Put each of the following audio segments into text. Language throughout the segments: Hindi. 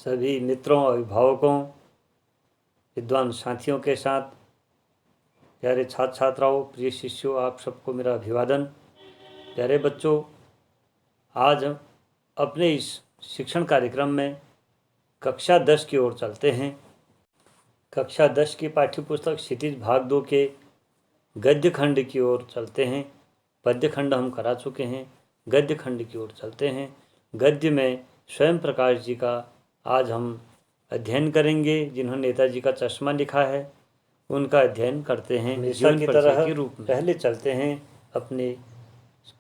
सभी मित्रों, अभिभावकों, विद्वान साथियों के साथ, प्यारे छात्र छात्राओं, प्रिय शिष्यों, आप सबको मेरा अभिवादन। प्यारे बच्चों, आज हम अपने इस शिक्षण कार्यक्रम में कक्षा 10 की ओर चलते हैं। कक्षा 10 की पाठ्यपुस्तक क्षितिज भाग 2 के गद्य खंड की ओर चलते हैं। पद्य खंड हम करा चुके हैं, गद्य खंड की ओर चलते हैं। गद्य में स्वयं प्रकाश जी का आज हम अध्ययन करेंगे, जिन्होंने नेताजी का चश्मा लिखा है, उनका अध्ययन करते हैं जीवन की तरह के रूप में। पहले चलते हैं अपने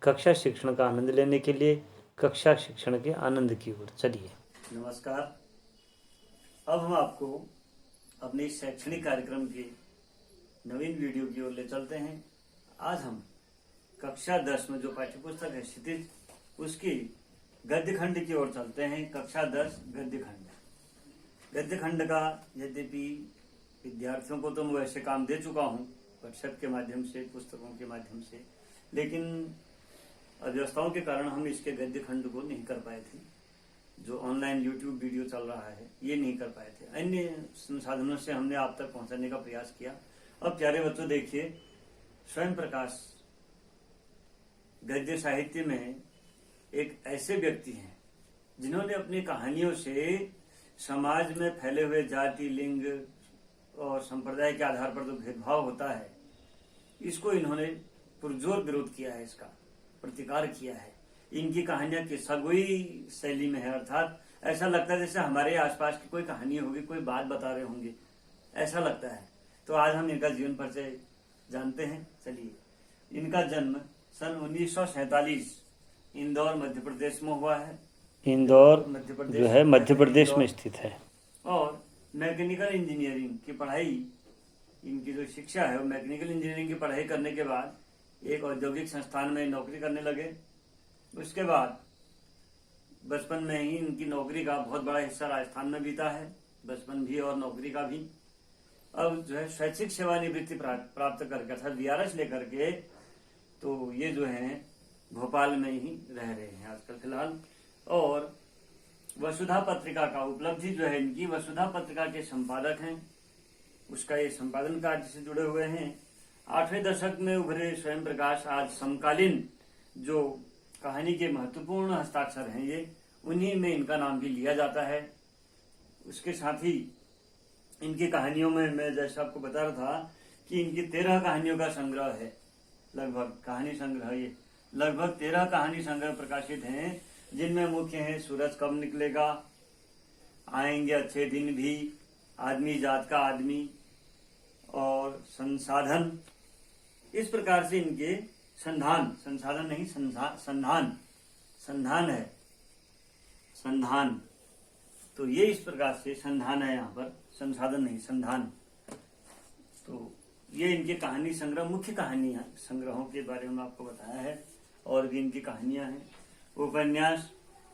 कक्षा शिक्षण का आनंद लेने के लिए कक्षा शिक्षण के आनंद की ओर। चलिए। नमस्कार। अब हम आपको अपने शैक्षणिक कार्यक्रम के नवीन वीडियो की ओर ले चलते हैं। आज हम कक्षा 10 में जो पाठ्यपुस्तक है क्षितिज, उसकी गद्य खंड की ओर चलते हैं। कक्षा 10 गद्य खंड। गद्य खंड का यद्यपि विद्यार्थियों को तो मैं वैसे काम दे चुका हूँ व्हाट्सएप के माध्यम से, पुस्तकों के माध्यम से, लेकिन अव्यवस्थाओं के कारण हम इसके गद्य खंड को नहीं कर पाए थे। जो ऑनलाइन यूट्यूब वीडियो चल रहा है ये नहीं कर पाए थे। अन्य संसाधनों से हमने आप तक पहुंचाने का प्रयास किया। अब प्यारे बच्चों देखिए, स्वयं प्रकाश गद्य साहित्य में एक ऐसे व्यक्ति हैं जिन्होंने अपनी कहानियों से समाज में फैले हुए जाति, लिंग और संप्रदाय के आधार पर जो भेदभाव होता है, इसको इन्होंने पुरजोर विरोध किया है, इसका प्रतिकार किया है। इनकी कहानियां किस्सागोई शैली में है, अर्थात ऐसा लगता है जैसे हमारे आसपास की कोई कहानी होगी, कोई बात बता रहे होंगे, ऐसा लगता है। तो आज हम इनका जीवन परिचय जानते हैं। चलिए। इनका जन्म सन 1947 इंदौर मध्य प्रदेश में हुआ है। इंदौर मध्य प्रदेश जो है मध्य प्रदेश में स्थित है। और मैकेनिकल इंजीनियरिंग की पढ़ाई, इनकी जो शिक्षा है वो मैकेनिकल इंजीनियरिंग की पढ़ाई करने के बाद एक औद्योगिक संस्थान में नौकरी करने लगे। उसके बाद बचपन में ही इनकी नौकरी का बहुत बड़ा हिस्सा राजस्थान में बीता है, बचपन भी और नौकरी का भी। अब जो है स्वैच्छिक सेवानिवृत्ति प्राप्त करके अर्थात वीआरएस लेकर के तो ये जो है भोपाल में ही रह रहे हैं आजकल फिलहाल। और वसुधा पत्रिका का उपलब्धि जो है इनकी, वसुधा पत्रिका के संपादक हैं, उसका ये संपादन कार्य से जुड़े हुए हैं। 8वें दशक में उभरे स्वयं प्रकाश आज समकालीन जो कहानी के महत्वपूर्ण हस्ताक्षर हैं ये, उन्हीं में इनका नाम भी लिया जाता है। उसके साथ ही इनकी कहानियों में मैं जैसा आपको बता रहा था कि इनकी 13 कहानियों का संग्रह है, लगभग कहानी संग्रह ये लगभग 13 कहानी संग्रह प्रकाशित हैं, जिनमें मुख्य है सूरज कब निकलेगा, आएंगे अच्छे दिन भी, आदमी जात का आदमी और संसाधन। इस प्रकार से इनके संसाधन नहीं, संधान है, संधान। तो ये इस प्रकार से संधान है, यहाँ पर संसाधन नहीं, संधान। तो ये इनके कहानी संग्रह, मुख्य कहानियां संग्रहों के बारे में आपको बताया है। और भी इनकी कहानियां हैं। उपन्यास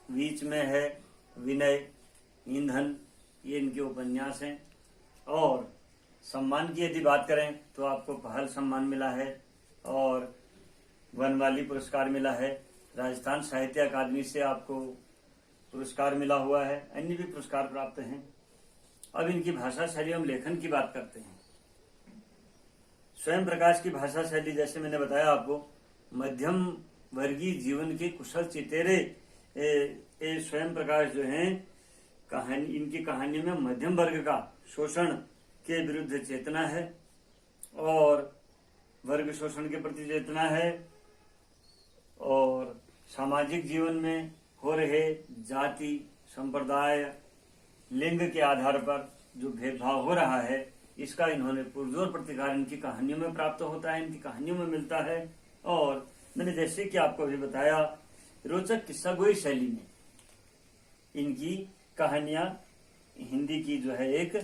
बीच में है विनय, ईंधन, ये इनके उपन्यास हैं। और सम्मान की यदि बात करें तो आपको पहल सम्मान मिला है और वनमाली पुरस्कार मिला है। राजस्थान साहित्य अकादमी से आपको पुरस्कार मिला हुआ है, अन्य भी पुरस्कार प्राप्त हैं। अब इनकी भाषा शैली एवं लेखन की बात करते हैं। स्वयं प्रकाश की भाषा शैली, जैसे मैंने बताया आपको, मध्यम वर्गीय जीवन के कुशल चितेरे स्वयं प्रकाश जो हैं इनकी कहानियों में मध्यम वर्ग का शोषण के विरुद्ध चेतना है और वर्ग शोषण के प्रति चेतना है और सामाजिक जीवन में हो रहे जाति, संप्रदाय, लिंग के आधार पर जो भेदभाव हो रहा है, इसका इन्होंने पुरजोर प्रतिकार इनकी कहानियों में प्राप्त होता है, इनकी कहानियों में मिलता है। और मैंने जैसे कि आपको अभी बताया, रोचक किस्सागोई शैली में इनकी कहानियां हिंदी की जो है एक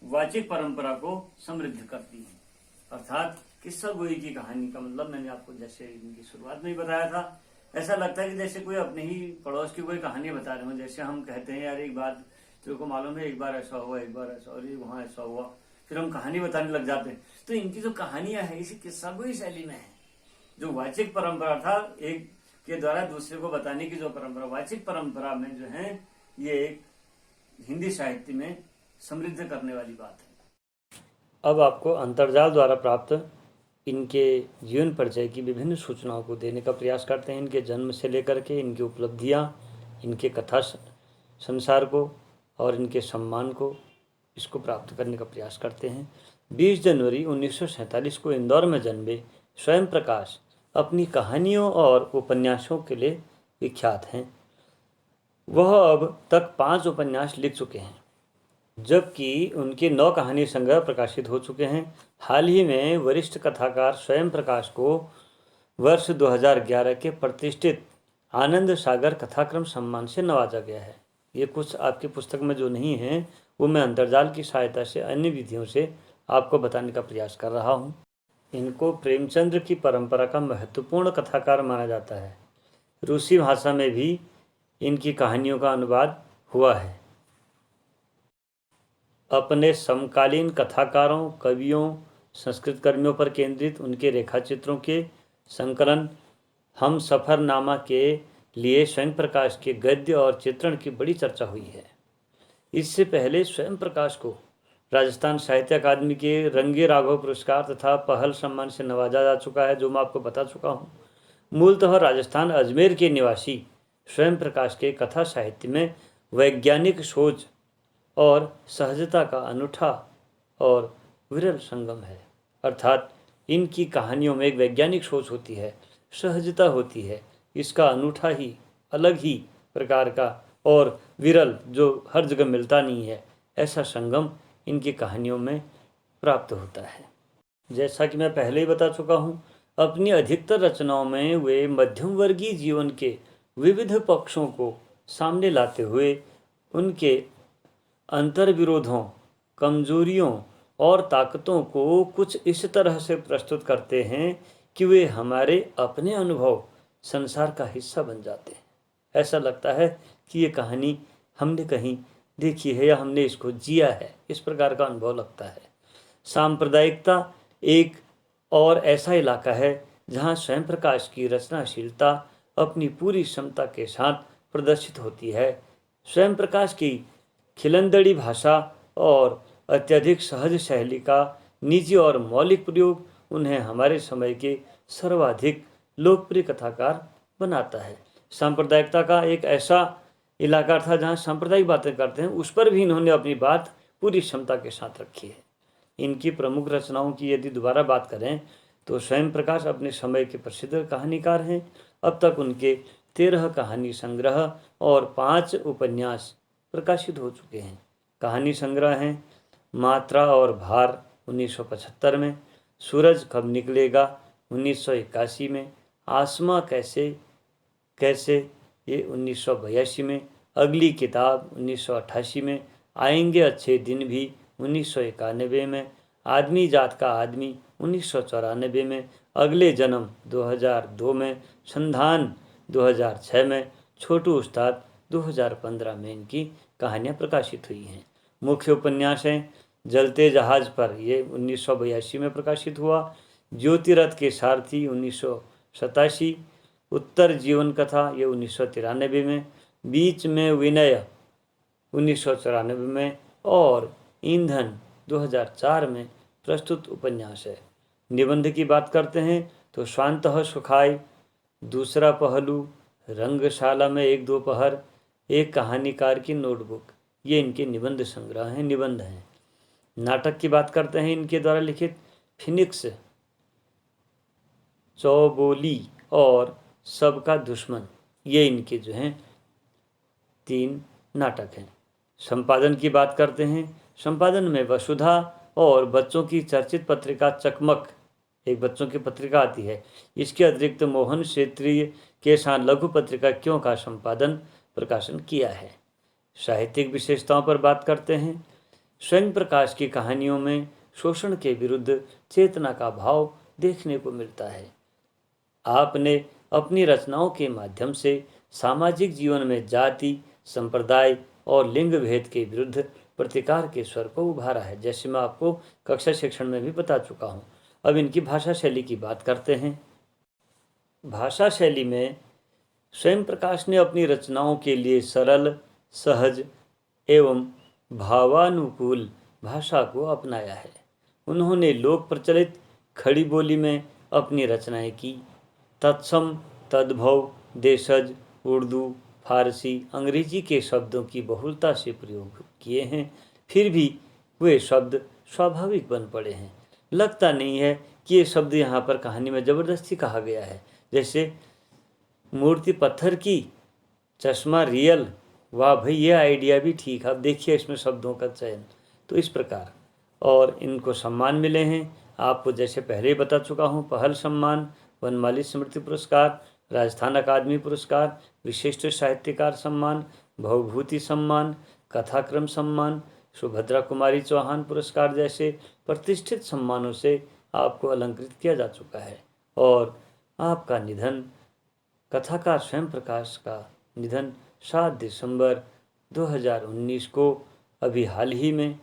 वाचिक परंपरा को समृद्ध करती हैं। अर्थात किस्सागोई की कहानी का मतलब मैंने आपको जैसे इनकी शुरुआत में ही बताया था, ऐसा लगता है कि जैसे कोई अपने ही पड़ोस की कोई कहानी बता रहे हो। जैसे हम कहते हैं, यार एक बात तेरे को मालूम है, एक बार ऐसा हुआ, एक बार ऐसा, और वहां ऐसा हुआ, फिर हम कहानी बताने लग जाते हैं। तो इनकी जो कहानियां है इसी किस्सागोई शैली में है। जो वाचिक परंपरा था, एक के द्वारा दूसरे को बताने की जो परंपरा, वाचिक परंपरा में जो है ये एक हिंदी साहित्य में समृद्ध करने वाली बात है। अब आपको अंतर्जाल द्वारा प्राप्त इनके जीवन परिचय की विभिन्न सूचनाओं को देने का प्रयास करते हैं। इनके जन्म से लेकर के इनकी उपलब्धियां, इनके कथा संसार को और इनके सम्मान को, इसको प्राप्त करने का प्रयास करते हैं। 20 जनवरी 1947 को इंदौर में जन्मे स्वयं प्रकाश अपनी कहानियों और उपन्यासों के लिए विख्यात हैं। वह अब तक 5 उपन्यास लिख चुके हैं, जबकि उनके 9 कहानी संग्रह प्रकाशित हो चुके हैं। हाल ही में वरिष्ठ कथाकार स्वयं प्रकाश को वर्ष 2011 के प्रतिष्ठित आनंद सागर कथाक्रम सम्मान से नवाजा गया है। ये कुछ आपकी पुस्तक में जो नहीं है वो मैं अंतर्जाल की सहायता से अन्य विधियों से आपको बताने का प्रयास कर रहा हूँ। इनको प्रेमचंद्र की परंपरा का महत्वपूर्ण कथाकार माना जाता है। रूसी भाषा में भी इनकी कहानियों का अनुवाद हुआ है। अपने समकालीन कथाकारों, कवियों, संस्कृत कर्मियों पर केंद्रित उनके रेखाचित्रों के संकलन हम सफ़रनामा के लिए स्वयं प्रकाश के गद्य और चित्रण की बड़ी चर्चा हुई है। इससे पहले स्वयं प्रकाश को राजस्थान साहित्य अकादमी के रंगे राघव पुरस्कार तथा पहल सम्मान से नवाजा जा चुका है, जो मैं आपको बता चुका हूँ। मूलतः राजस्थान अजमेर के निवासी स्वयं प्रकाश के कथा साहित्य में वैज्ञानिक सोच और सहजता का अनूठा और विरल संगम है। अर्थात इनकी कहानियों में एक वैज्ञानिक सोच होती है, सहजता होती है, इसका अनूठा ही, अलग ही प्रकार का और विरल, जो हर जगह मिलता नहीं है, ऐसा संगम इनकी कहानियों में प्राप्त होता है। जैसा कि मैं पहले ही बता चुका हूँ, अपनी अधिकतर रचनाओं में वे मध्यम वर्गीय जीवन के विविध पक्षों को सामने लाते हुए उनके अंतर्विरोधों, कमजोरियों और ताकतों को कुछ इस तरह से प्रस्तुत करते हैं कि वे हमारे अपने अनुभव, संसार का हिस्सा बन जाते हैं। ऐसा लगता है कि ये कहानी हमने कहीं देखी है या हमने इसको जिया है, इस प्रकार का अनुभव लगता है। सांप्रदायिकता एक और ऐसा इलाका है जहाँ स्वयं प्रकाश की रचनाशीलता अपनी पूरी क्षमता के साथ प्रदर्शित होती है। स्वयं प्रकाश की खिलंदड़ी भाषा और अत्यधिक सहज शैली का निजी और मौलिक प्रयोग उन्हें हमारे समय के सर्वाधिक लोकप्रिय कथाकार बनाता है। सांप्रदायिकता का एक ऐसा इलाका था जहाँ सांप्रदायिक बातें करते हैं, उस पर भी इन्होंने अपनी बात पूरी क्षमता के साथ रखी है। इनकी प्रमुख रचनाओं की यदि दोबारा बात करें तो स्वयं प्रकाश अपने समय के प्रसिद्ध कहानीकार हैं। अब तक उनके 13 कहानी संग्रह और 5 उपन्यास प्रकाशित हो चुके हैं। कहानी संग्रह हैं मात्रा और भार 1975 में, सूरज कब निकलेगा 1981 में, आसमां कैसे कैसे ये 1982 में, अगली किताब 1988 में, आएंगे अच्छे दिन भी 1991 में, आदमी जात का आदमी 1994 में, अगले जन्म 2002 में, संधान 2006 में, छोटू उस्ताद 2015 में इनकी कहानियाँ प्रकाशित हुई हैं। मुख्य उपन्यास हैं जलते जहाज पर, ये 1982 में प्रकाशित हुआ, ज्योतिरथ के सारथी 1987, उत्तर जीवन कथा ये 1993 में, बीच में विनय 1994 में और ईंधन 2004 में प्रस्तुत उपन्यास है। निबंध की बात करते हैं तो स्वांतः सुखाय, दूसरा पहलू, रंगशाला में एक दोपहर, एक कहानीकार की नोटबुक, ये इनके निबंध संग्रह हैं, निबंध हैं। नाटक की बात करते हैं इनके द्वारा लिखित फिनिक्स, चौबोली और सबका दुश्मन, ये इनके जो हैं 3 नाटक हैं। संपादन की बात करते हैं, संपादन में वसुधा और बच्चों की चर्चित पत्रिका चकमक, एक बच्चों की पत्रिका आती है, इसके अतिरिक्त मोहन क्षेत्रीय के साथ लघु पत्रिका क्यों का संपादन प्रकाशन किया है। साहित्यिक विशेषताओं पर बात करते हैं, स्वयं प्रकाश की कहानियों में शोषण के विरुद्ध चेतना का भाव देखने को मिलता है। आपने अपनी रचनाओं के माध्यम से सामाजिक जीवन में जाति, संप्रदाय और लिंग भेद के विरुद्ध प्रतिकार के स्वर को उभारा है, जैसे मैं आपको कक्षा शिक्षण में भी बता चुका हूँ। अब इनकी भाषा शैली की बात करते हैं। भाषा शैली में स्वयं प्रकाश ने अपनी रचनाओं के लिए सरल, सहज एवं भावानुकूल भाषा को अपनाया है। उन्होंने लोक प्रचलित खड़ी बोली में अपनी रचनाएं की। तत्सम, तद्भव, देशज, उर्दू, फारसी, अंग्रेजी के शब्दों की बहुलता से प्रयोग किए हैं, फिर भी वे शब्द स्वाभाविक बन पड़े हैं। लगता नहीं है कि ये शब्द यहाँ पर कहानी में ज़बरदस्ती कहा गया है। जैसे मूर्ति पत्थर की, चश्मा रियल, वाह भाई ये आइडिया भी ठीक है। अब देखिए इसमें शब्दों का चयन, तो इस प्रकार और इनको सम्मान मिले हैं। आपको जैसे पहले ही बता चुका हूँ, पहल सम्मान, वनमाली स्मृति पुरस्कार, राजस्थान अकादमी पुरस्कार, विशिष्ट साहित्यकार सम्मान, भवभूति सम्मान, कथाक्रम सम्मान, सुभद्रा कुमारी चौहान पुरस्कार जैसे प्रतिष्ठित सम्मानों से आपको अलंकृत किया जा चुका है। और आपका निधन, कथाकार स्वयं प्रकाश का निधन 7 दिसंबर 2019 को अभी हाल ही में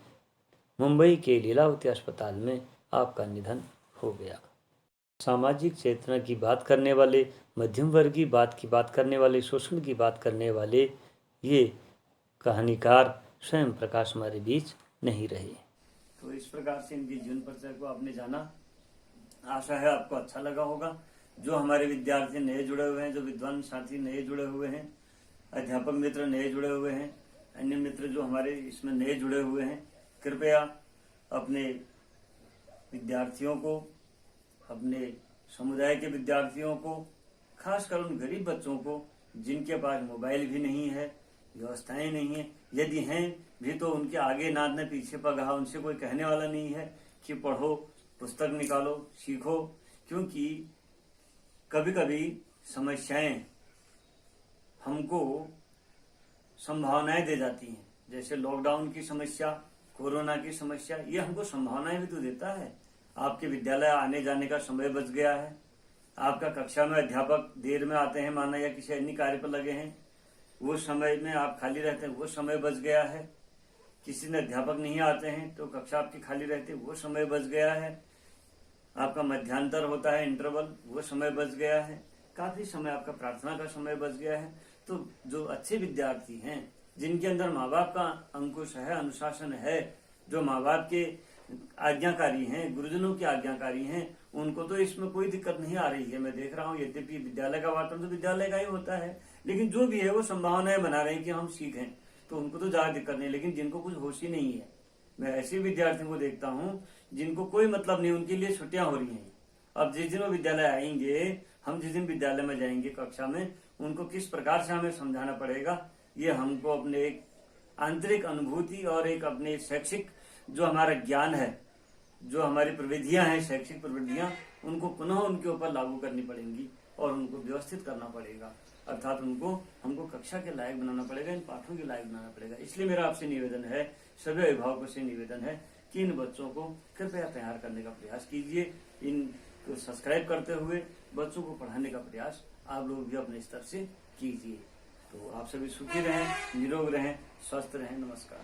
मुंबई के लीलावती अस्पताल में आपका निधन हो गया। सामाजिक चेतना की बात करने वाले, मध्यम वर्गीय बात करने वाले, शोषण की बात करने वाले ये कहानीकार स्वयं प्रकाश हमारे बीच नहीं रहे। तो इस प्रकार से इनकी जीवन परिचय को आपने जाना। आशा है आपको अच्छा लगा होगा। जो हमारे विद्यार्थी नए जुड़े हुए हैं, जो विद्वान साथी नए जुड़े हुए हैं, अध्यापक मित्र नए जुड़े हुए हैं, अन्य मित्र जो हमारे इसमें नए जुड़े हुए हैं, कृपया अपने विद्यार्थियों को, अपने समुदाय के विद्यार्थियों को, खासकर उन गरीब बच्चों को जिनके पास मोबाइल भी नहीं है, व्यवस्थाएं नहीं है, यदि हैं भी तो उनके आगे नाद न पीछे पगहा, उनसे कोई कहने वाला नहीं है कि पढ़ो, पुस्तक निकालो, सीखो। क्योंकि कभी कभी समस्याएं हमको संभावनाएं दे जाती हैं। जैसे लॉकडाउन की समस्या, कोरोना की समस्या, ये हमको संभावनाएं भी तो देता है। आपके विद्यालय आने जाने का समय बच गया है। आपका कक्षा में अध्यापक देर में आते हैं माना, या किसी अन्य कार्य पर लगे हैं, वो समय में आप खाली रहते हैं, वो समय बच गया है। किसी ने अध्यापक नहीं आते हैं तो कक्षा आपकी खाली रहती है, वो समय बच गया है। आपका मध्यांतर होता है, इंटरवल, वो समय बच गया है। काफी समय आपका प्रार्थना का समय बच गया है। तो जो अच्छे विद्यार्थी हैं, जिनके अंदर माँ बाप का अंकुश है, अनुशासन है, जो माँ बाप के आज्ञाकारी हैं, गुरुजनों की आज्ञाकारी हैं, उनको तो इसमें कोई दिक्कत नहीं आ रही है। मैं देख रहा हूँ, यद्यपि विद्यालय का वातावरण तो विद्यालय का ही होता है, लेकिन जो भी है वो संभावनाएं बना रहे हैं कि हम सीखें, तो उनको तो ज्यादा दिक्कत नहीं। लेकिन जिनको कुछ होश ही नहीं है, मैं ऐसे विद्यार्थियों को देखता हूँ जिनको कोई मतलब नहीं, उनके लिए छुट्टियां हो रही हैं। अब जिस दिन वो विद्यालय आएंगे, हम जिस दिन विद्यालय में जाएंगे कक्षा में, उनको किस प्रकार से हमें समझाना पड़ेगा, ये हमको अपने एक आंतरिक अनुभूति और एक अपने शैक्षिक जो हमारा ज्ञान है, जो हमारी प्रविधियां हैं, शैक्षिक प्रविधियां, उनको पुनः उनके ऊपर लागू करनी पड़ेंगी और उनको व्यवस्थित करना पड़ेगा। अर्थात उनको हमको कक्षा के लायक बनाना पड़ेगा, इन पाठों के लायक बनाना पड़ेगा। इसलिए मेरा आपसे निवेदन है, सभी अभिभावकों से निवेदन है कि इन बच्चों को कृपया तैयार करने का प्रयास कीजिए। इनको सब्सक्राइब करते हुए बच्चों को पढ़ाने का प्रयास आप लोग भी अपने स्तर से कीजिए। तो आप सभी सुखी रहें, निरोग रहें, स्वस्थ रहें। नमस्कार।